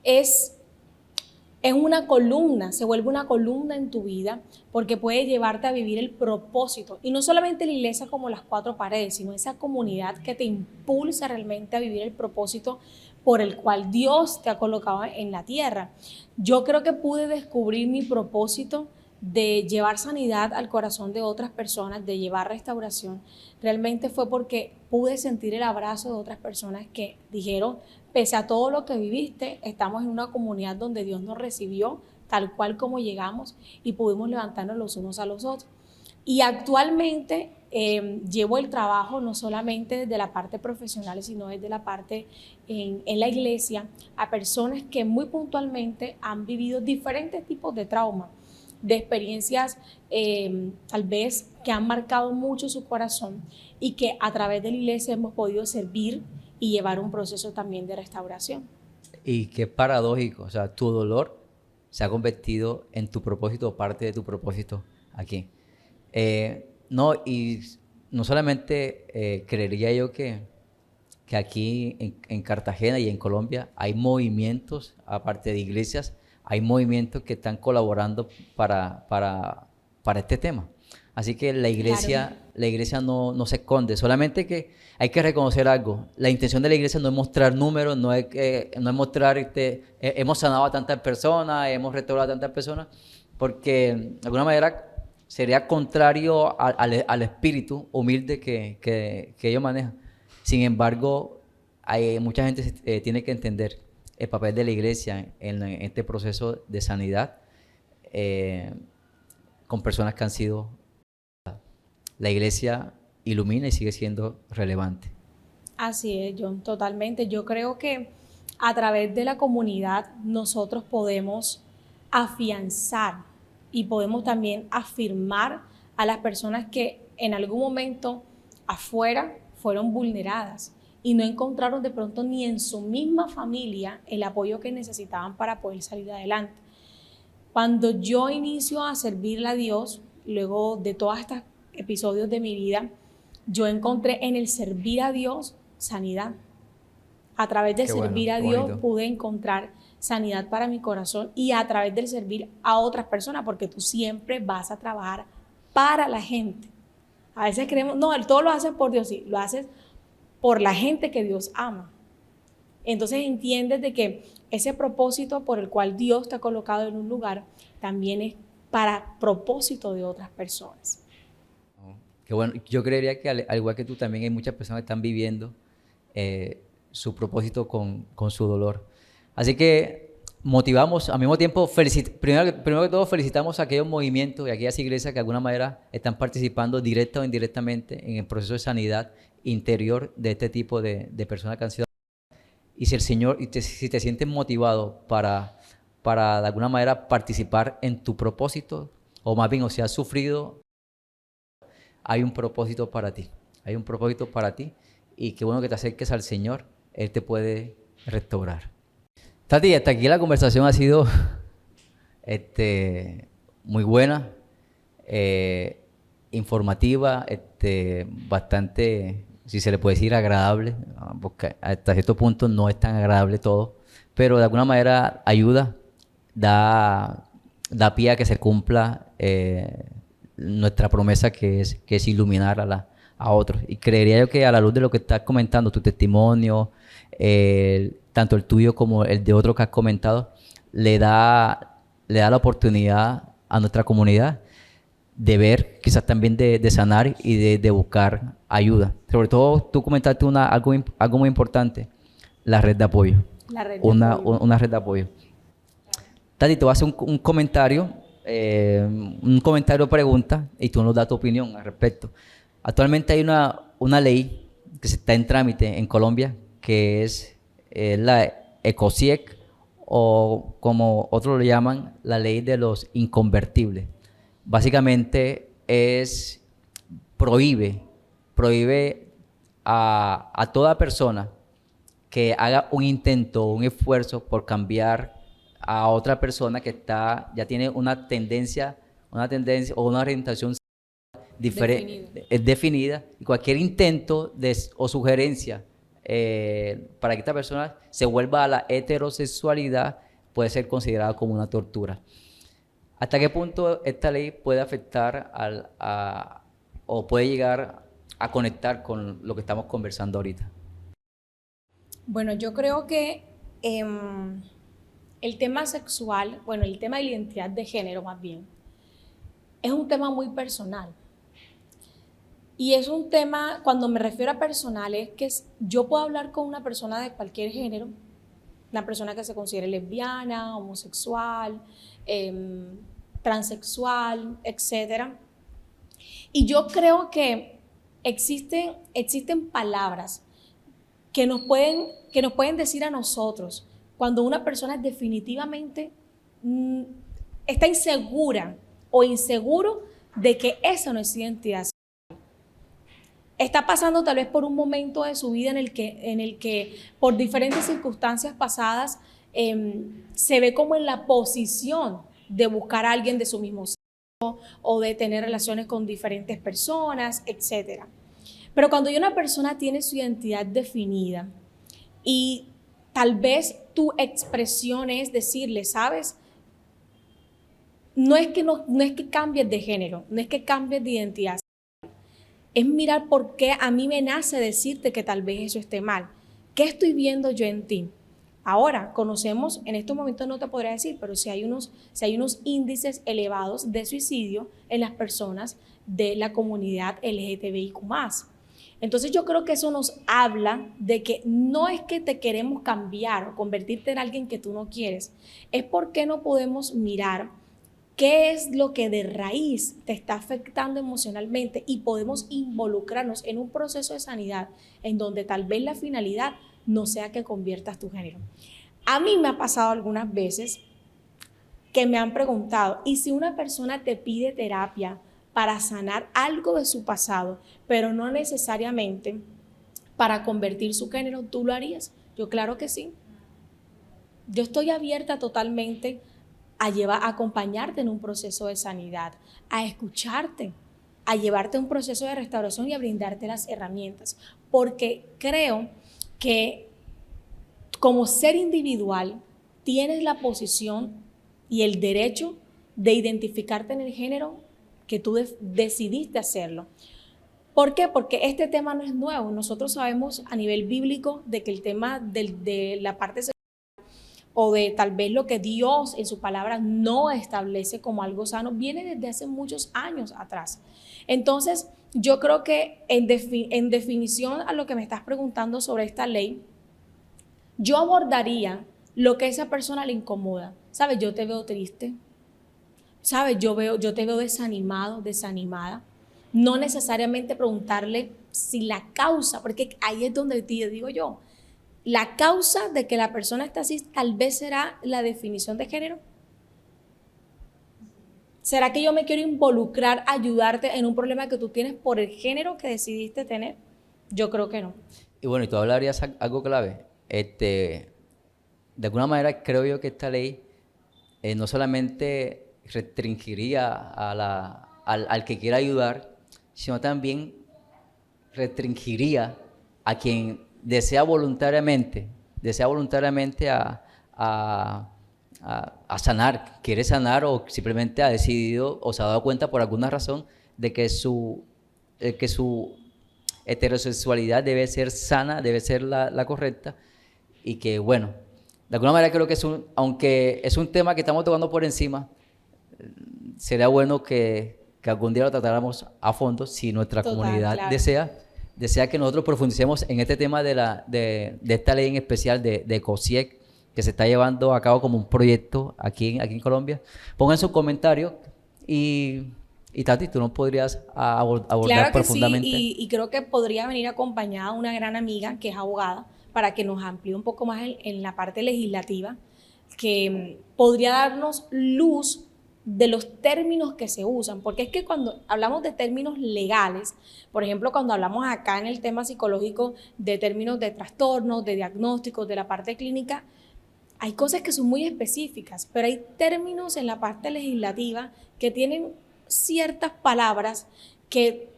es una columna, se vuelve una columna en tu vida porque puede llevarte a vivir el propósito. Y no solamente la iglesia como las cuatro paredes, sino esa comunidad que te impulsa realmente a vivir el propósito por el cual Dios te ha colocado en la tierra. Yo creo que pude descubrir mi propósito de llevar sanidad al corazón de otras personas, de llevar restauración, realmente fue porque pude sentir el abrazo de otras personas que dijeron, pese a todo lo que viviste, estamos en una comunidad donde Dios nos recibió tal cual como llegamos y pudimos levantarnos los unos a los otros. Y actualmente llevo el trabajo no solamente desde la parte profesional, sino desde la parte en la iglesia, a personas que muy puntualmente han vivido diferentes tipos de trauma, de experiencias tal vez que han marcado mucho su corazón y que a través de la iglesia hemos podido servir y llevar un proceso también de restauración. Y qué paradójico, o sea, tu dolor se ha convertido en tu propósito, parte de tu propósito aquí. No, y no solamente creería yo que aquí en Cartagena y en Colombia hay movimientos, aparte de iglesias, hay movimientos que están colaborando para este tema. Así que la iglesia no se esconde, solamente que hay que reconocer algo. La intención de la iglesia no es mostrar números, no es mostrar, hemos sanado a tantas personas, hemos restaurado a tantas personas, porque de alguna manera sería contrario al espíritu humilde que ellos manejan. Sin embargo, mucha gente tiene que entender el papel de la iglesia en este proceso de sanidad con personas que han sido... La iglesia ilumina y sigue siendo relevante. Así es, John, totalmente. Yo creo que a través de la comunidad nosotros podemos afianzar y podemos también afirmar a las personas que en algún momento afuera fueron vulneradas y no encontraron de pronto ni en su misma familia el apoyo que necesitaban para poder salir adelante. Cuando yo inicio a servirle a Dios, luego de todos estos episodios de mi vida, yo encontré en el servir a Dios sanidad. A través de servir a Dios pude encontrar sanidad para mi corazón y a través del servir a otras personas, porque tú siempre vas a trabajar para la gente. A veces creemos, no, todo lo haces por Dios, sí, lo haces por la gente que Dios ama. Entonces entiendes de que ese propósito por el cual Dios te ha colocado en un lugar también es para propósito de otras personas. Que bueno, yo creería que al igual que tú también hay muchas personas que están viviendo su propósito con su dolor. Así que motivamos, al mismo tiempo, primero que todo felicitamos a aquellos movimientos y a aquellas iglesias que de alguna manera están participando directa o indirectamente en el proceso de sanidad interior de este tipo de personas que han sido. Y si el Señor, si te sientes motivado para de alguna manera participar en tu propósito o más bien, o si has sufrido, hay un propósito para ti. Hay un propósito para ti y qué bueno que te acerques al Señor. Él te puede restaurar. Tati, hasta aquí la conversación ha sido muy buena, informativa, bastante, si se le puede decir, agradable, porque hasta cierto punto no es tan agradable todo, pero de alguna manera ayuda, da pie a que se cumpla nuestra promesa que es iluminar a otros. Y creería yo que a la luz de lo que estás comentando, tu testimonio, tanto el tuyo como el de otro que has comentado, le da la oportunidad a nuestra comunidad de ver, quizás también de sanar y de buscar ayuda. Sobre todo, tú comentaste algo muy importante, la red de apoyo. La red de apoyo. Una red de apoyo. Tati, te voy a hacer un comentario pregunta, y tú nos das tu opinión al respecto. Actualmente hay una ley que se está en trámite en Colombia, que es la ECOSIEC, o como otros lo llaman, la ley de los inconvertibles. Básicamente prohíbe a toda persona que haga un intento, un esfuerzo por cambiar a otra persona que ya tiene una tendencia o una orientación definida, y cualquier intento o sugerencia para que esta persona se vuelva a la heterosexualidad puede ser considerada como una tortura. ¿Hasta qué punto esta ley puede afectar o puede llegar a conectar con lo que estamos conversando ahorita? Bueno, yo creo que el tema sexual, el tema de la identidad de género más bien, es un tema muy personal. Y es un tema, cuando me refiero a personal, es que yo puedo hablar con una persona de cualquier género, una persona que se considere lesbiana, homosexual, transexual, etc. Y yo creo que existen palabras que nos pueden decir a nosotros cuando una persona definitivamente está insegura o inseguro de que esa no es su identidad. Está pasando tal vez por un momento de su vida en el que por diferentes circunstancias pasadas se ve como en la posición de buscar a alguien de su mismo sexo o de tener relaciones con diferentes personas, etc. Pero cuando ya una persona tiene su identidad definida y tal vez tu expresión es decirle, ¿sabes? No es que cambies de género, no es que cambies de identidad. Es mirar por qué a mí me nace decirte que tal vez eso esté mal. ¿Qué estoy viendo yo en ti? Ahora, conocemos, en estos momentos no te podría decir, pero si hay unos índices elevados de suicidio en las personas de la comunidad LGTBIQ+. Entonces yo creo que eso nos habla de que no es que te queremos cambiar o convertirte en alguien que tú no quieres, es porque no podemos mirar qué es lo que de raíz te está afectando emocionalmente y podemos involucrarnos en un proceso de sanidad en donde tal vez la finalidad no sea que conviertas tu género. A mí me ha pasado algunas veces que me han preguntado, ¿y si una persona te pide terapia para sanar algo de su pasado, pero no necesariamente para convertir su género, tú lo harías? Yo claro que sí. Yo estoy abierta totalmente a acompañarte en un proceso de sanidad, a escucharte, a llevarte a un proceso de restauración y a brindarte las herramientas, porque creo que como ser individual tienes la posición y el derecho de identificarte en el género que tú decidiste hacerlo. ¿Por qué? Porque este tema no es nuevo. Nosotros sabemos a nivel bíblico de que el tema de la parte sexual o de tal vez lo que Dios en su palabra no establece como algo sano, viene desde hace muchos años atrás. Entonces, yo creo que en definición a lo que me estás preguntando sobre esta ley, yo abordaría lo que a esa persona le incomoda. ¿Sabes? Yo te veo triste. ¿Sabes? Yo te veo desanimado, desanimada. No necesariamente preguntarle si la causa, porque ahí es donde te digo yo, la causa de que la persona está así tal vez será la definición de género. ¿Será que yo me quiero involucrar, ayudarte en un problema que tú tienes por el género que decidiste tener? Yo creo que no. Y bueno, y tú hablarías algo clave. De alguna manera creo yo que esta ley no solamente restringiría al que quiera ayudar, sino también restringiría a quien desea voluntariamente a sanar, quiere sanar o simplemente ha decidido o se ha dado cuenta por alguna razón de que su heterosexualidad debe ser sana, debe ser la correcta, y que bueno, de alguna manera creo que aunque es un tema que estamos tocando por encima, sería bueno que algún día lo tratáramos a fondo si nuestra comunidad claro. desea que nosotros profundicemos en este tema de esta ley en especial de COSIEC, que se está llevando a cabo como un proyecto aquí en Colombia. Pongan sus comentarios y Tati, tú nos podrías abordar claro que profundamente. Sí, y creo que podría venir acompañada una gran amiga que es abogada para que nos amplíe un poco más en la parte legislativa, que podría darnos luz de los términos que se usan, porque es que cuando hablamos de términos legales, por ejemplo, cuando hablamos acá en el tema psicológico de términos de trastornos, de diagnósticos, de la parte clínica, hay cosas que son muy específicas, pero hay términos en la parte legislativa que tienen ciertas palabras que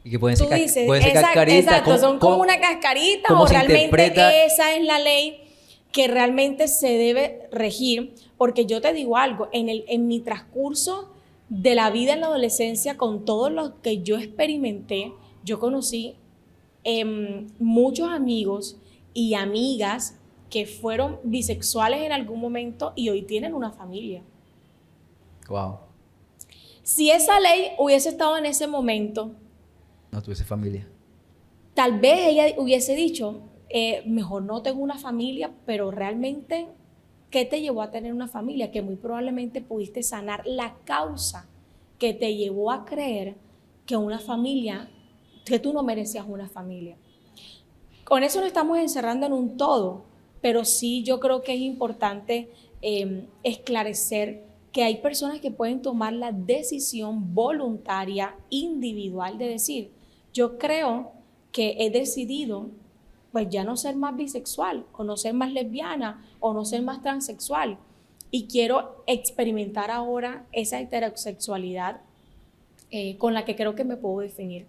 Y que pueden tú ser, dices, pueden ser cascaritas. exacto, son como una cascarita cómo o se realmente interpreta? esa es la ley que realmente se debe regir, porque yo te digo algo, en mi transcurso de la vida en la adolescencia, con todo lo que yo experimenté, yo conocí muchos amigos y amigas que fueron bisexuales en algún momento y hoy tienen una familia. Wow, Si esa ley hubiese estado en ese momento, no tuviese familia. tal vez ella hubiese dicho, mejor no tengo una familia, pero realmente, ¿qué te llevó a tener una familia? Que muy probablemente pudiste sanar la causa que te llevó a creer que una familia, que tú no merecías una familia. Con eso no estamos encerrando en un todo, pero sí yo creo que es importante esclarecer que hay personas que pueden tomar la decisión voluntaria, individual, de decir, yo creo que he decidido pues ya no ser más bisexual, o no ser más lesbiana, o no ser más transexual, y quiero experimentar ahora esa heterosexualidad con la que creo que me puedo definir.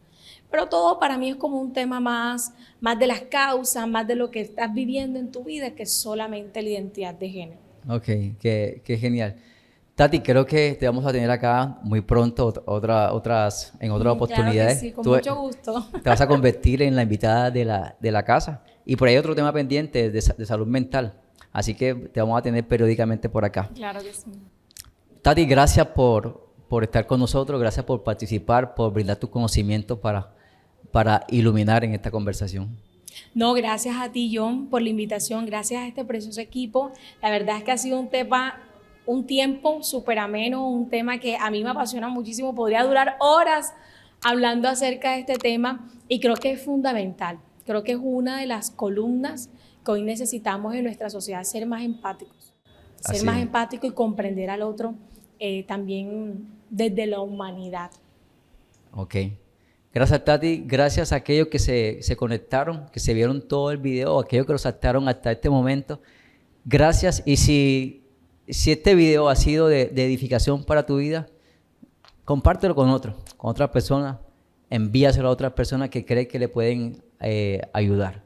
Pero todo para mí es como un tema más de las causas, más de lo que estás viviendo en tu vida, que solamente la identidad de género. Ok, qué genial. Tati, creo que te vamos a tener acá muy pronto en otras oportunidades. Claro que sí, con mucho gusto. Te vas a convertir en la invitada de la casa. Y por ahí hay otro tema pendiente de salud mental. Así que te vamos a tener periódicamente por acá. Claro que sí. Tati, gracias por estar con nosotros, gracias por participar, por brindar tus conocimientos para iluminar en esta conversación. No, gracias a ti, John, por la invitación, gracias a este precioso equipo. La verdad es que ha sido un tiempo súper ameno, un tema que a mí me apasiona muchísimo, podría durar horas hablando acerca de este tema y creo que es fundamental, creo que es una de las columnas que hoy necesitamos en nuestra sociedad, ser más empáticos, y comprender al otro también desde la humanidad. Ok. Gracias, Tati. Gracias a aquellos que se conectaron, que se vieron todo el video, aquellos que lo saltaron hasta este momento. Gracias. Y si este video ha sido de edificación para tu vida, compártelo con otras personas. Envíaselo a otras personas que creen que le pueden ayudar.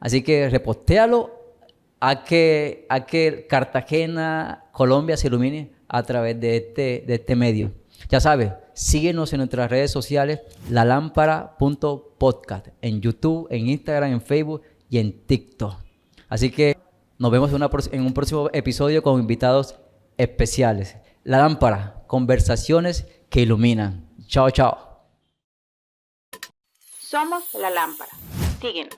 Así que repostéalo a que Cartagena, Colombia se ilumine a través de este medio. Ya sabes, síguenos en nuestras redes sociales, lalámpara.podcast, en YouTube, en Instagram, en Facebook y en TikTok. Así que nos vemos en un próximo episodio con invitados especiales. La Lámpara, conversaciones que iluminan. Chao, chao. Somos La Lámpara. Síguenos.